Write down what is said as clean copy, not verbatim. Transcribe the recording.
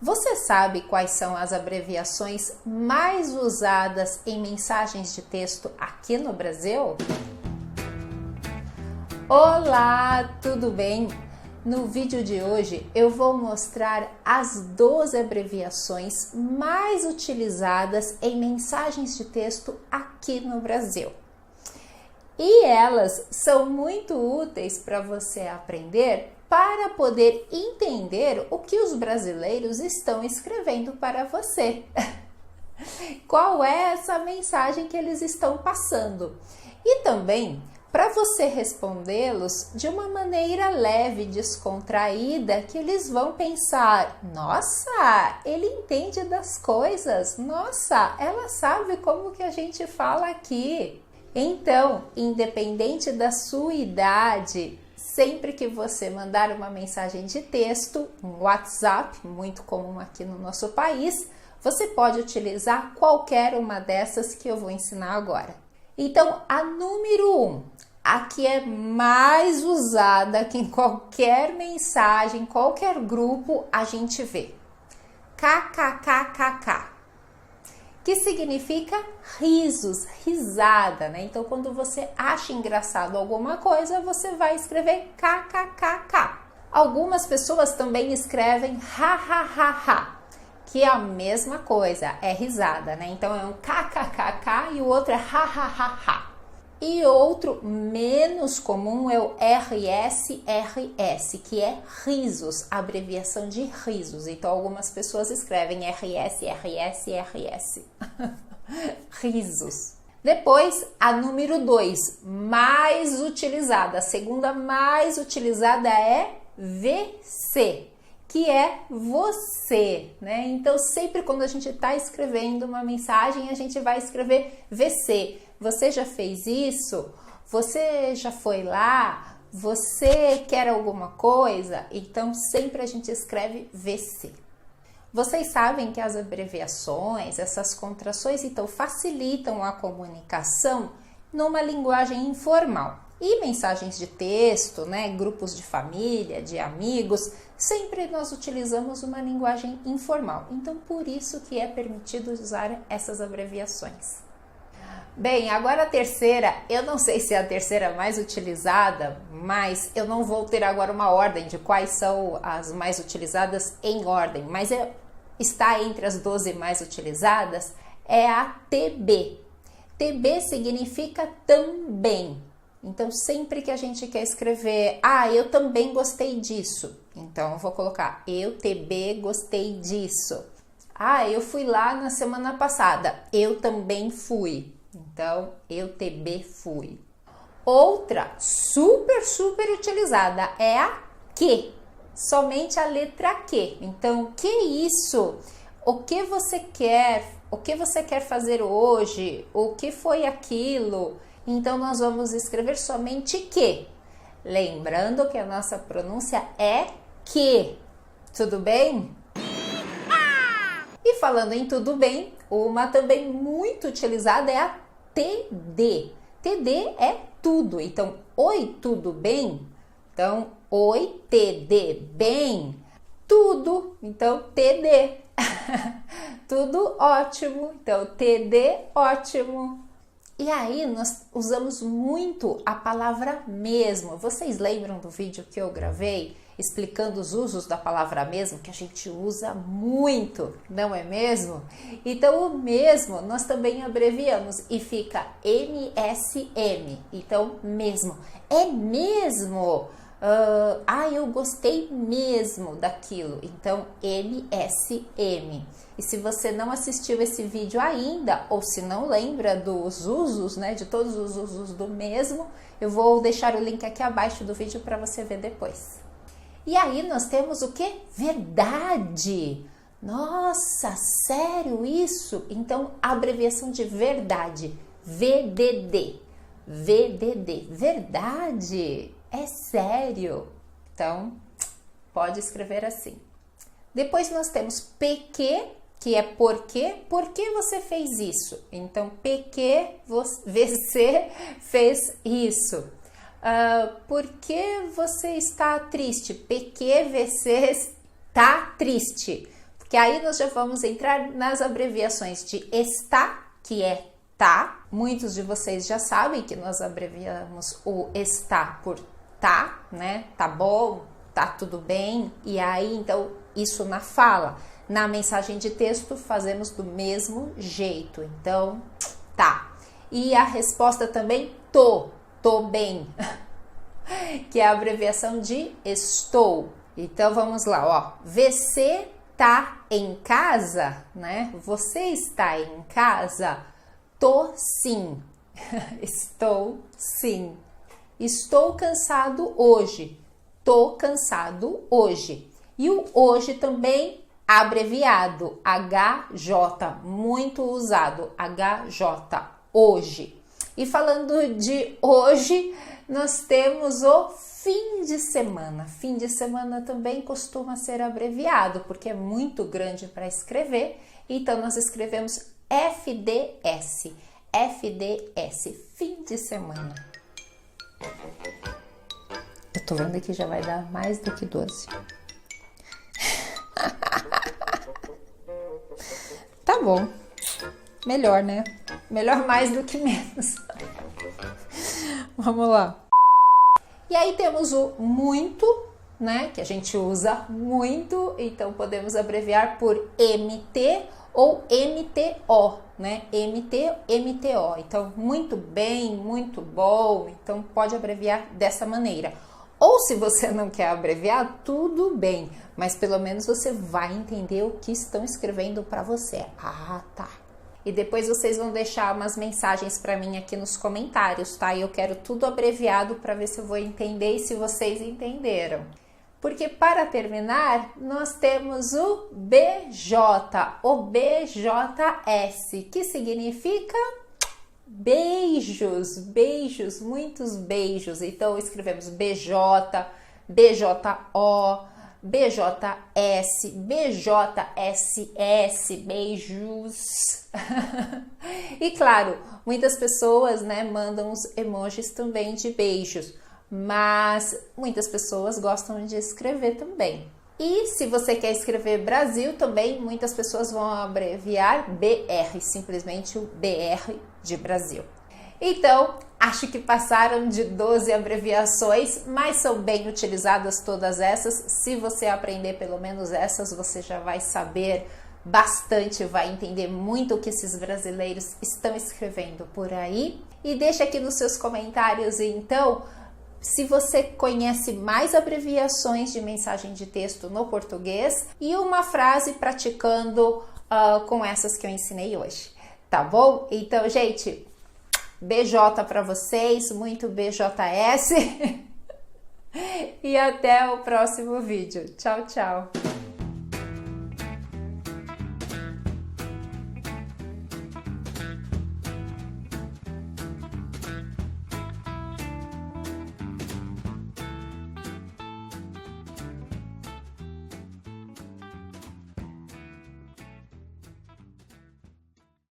Você sabe quais são as abreviações mais usadas em mensagens de texto aqui no Brasil? Olá, tudo bem? No vídeo de hoje eu vou mostrar as 12 abreviações mais utilizadas em mensagens de texto aqui no Brasil. E elas são muito úteis para você aprender para poder entender o que os brasileiros estão escrevendo para você. Qual é essa mensagem que eles estão passando? E também para você respondê-los de uma maneira leve, descontraída, que eles vão pensar: nossa, ele entende das coisas, nossa, ela sabe como que a gente fala aqui. Então, independente da sua idade, sempre que você mandar uma mensagem de texto, um WhatsApp, muito comum aqui no nosso país, você pode utilizar qualquer uma dessas que eu vou ensinar agora. Então, a número 1, a que é mais usada, que em qualquer mensagem, qualquer grupo a gente vê. KKKKK. Que significa risos, risada, né? Então, quando você acha engraçado alguma coisa, você vai escrever kkkk. Algumas pessoas também escrevem ha, que é a mesma coisa, é risada, né? Então, é um kkkk e o outro é ha. E outro menos comum é o RSRS, que é risos, abreviação de risos. Então, algumas pessoas escrevem RSRS. Risos. Depois, a número 2, mais utilizada, a segunda mais utilizada é VC, que é você, né? Então, sempre quando a gente está escrevendo uma mensagem, a gente vai escrever VC. Você já fez isso? Você já foi lá? Você quer alguma coisa? Então, sempre a gente escreve VC. Vocês sabem que as abreviações, essas contrações, então, facilitam a comunicação numa linguagem informal. E mensagens de texto, né, grupos de família, de amigos, sempre nós utilizamos uma linguagem informal. Então, por isso que é permitido usar essas abreviações. Bem, agora a terceira, eu não sei se é a terceira mais utilizada, mas eu não vou ter agora uma ordem de quais são as mais utilizadas em ordem, mas está entre as 12 mais utilizadas, é a TB. TB significa também. Então, sempre que a gente quer escrever, eu também gostei disso, então eu vou colocar eu TB gostei disso. Eu fui lá na semana passada, eu também fui. Então, eu TB fui. Outra super utilizada é a que, somente a letra Q. Então, que isso? O que você quer? O que você quer fazer hoje? O que foi aquilo? Então, nós vamos escrever somente que. Lembrando que a nossa pronúncia é que. Tudo bem? E falando em tudo bem, uma também muito utilizada é a TD. TD é tudo. Então, oi, tudo bem? Então, oi, TD, bem? Tudo. Então, TD. Tudo ótimo. Então, TD, ótimo. E aí, nós usamos muito a palavra mesmo. Vocês lembram do vídeo que eu gravei explicando os usos da palavra mesmo, que a gente usa muito, não é mesmo? Então, o mesmo nós também abreviamos e fica MSM. Então, mesmo. É mesmo? Eu gostei mesmo daquilo. Então, MSM. E se você não assistiu esse vídeo ainda, ou se não lembra dos usos, né, de todos os usos do mesmo, eu vou deixar o link aqui abaixo do vídeo para você ver depois. E aí nós temos o que? Verdade. Nossa, sério isso? Então, a abreviação de verdade, VDD. VDD, verdade, é sério. Então, pode escrever assim. Depois nós temos PQ, que é porque você fez isso. Então, PQ, você fez isso. Por que você está triste? PQ, você está triste. que aí nós já vamos entrar nas abreviações de está, que é tá. Muitos de vocês já sabem que nós abreviamos o está por tá, né? Tá bom, tá tudo bem. E aí, então, isso na fala. Na mensagem de texto, fazemos do mesmo jeito. Então, tá. E a resposta também, tô bem, que é a abreviação de estou. Então, vamos lá, ó. Você tá em casa, né? Você está em casa? Tô sim. Estou sim. Estou cansado hoje. Tô cansado hoje. E o hoje também abreviado, HJ, muito usado, HJ, hoje. E falando de hoje, nós temos o fim de semana. Fim de semana também costuma ser abreviado, porque é muito grande para escrever, então nós escrevemos FDS, FDS, fim de semana. Eu tô vendo que já vai dar mais do que 12. Tá bom. Melhor, né? Melhor mais do que menos. Vamos lá. E aí temos o muito, né? Que a gente usa muito, então podemos abreviar por MT ou MTO, né? MT, MTO. Então, muito bem, muito bom. Então, pode abreviar dessa maneira. Ou se você não quer abreviar, tudo bem, mas pelo menos você vai entender o que estão escrevendo para você. Ah, tá. E depois vocês vão deixar umas mensagens para mim aqui nos comentários, tá? E eu quero tudo abreviado para ver se eu vou entender e se vocês entenderam. Porque para terminar, nós temos o BJ, o BJS, que significa beijos, beijos, muitos beijos. Então escrevemos BJ, BJO, BJS, BJSS, beijos. E claro, muitas pessoas, né, mandam os emojis também de beijos, mas muitas pessoas gostam de escrever também. E se você quer escrever Brasil também, muitas pessoas vão abreviar BR, simplesmente o BR de Brasil. Então, acho que passaram de 12 abreviações, mas são bem utilizadas todas essas. Se você aprender pelo menos essas, você já vai saber bastante, vai entender muito o que esses brasileiros estão escrevendo por aí. E deixa aqui nos seus comentários, então, se você conhece mais abreviações de mensagem de texto no português e uma frase praticando com essas que eu ensinei hoje, tá bom? Então, gente, BJ para vocês, muito BJS e até o próximo vídeo. Tchau, tchau!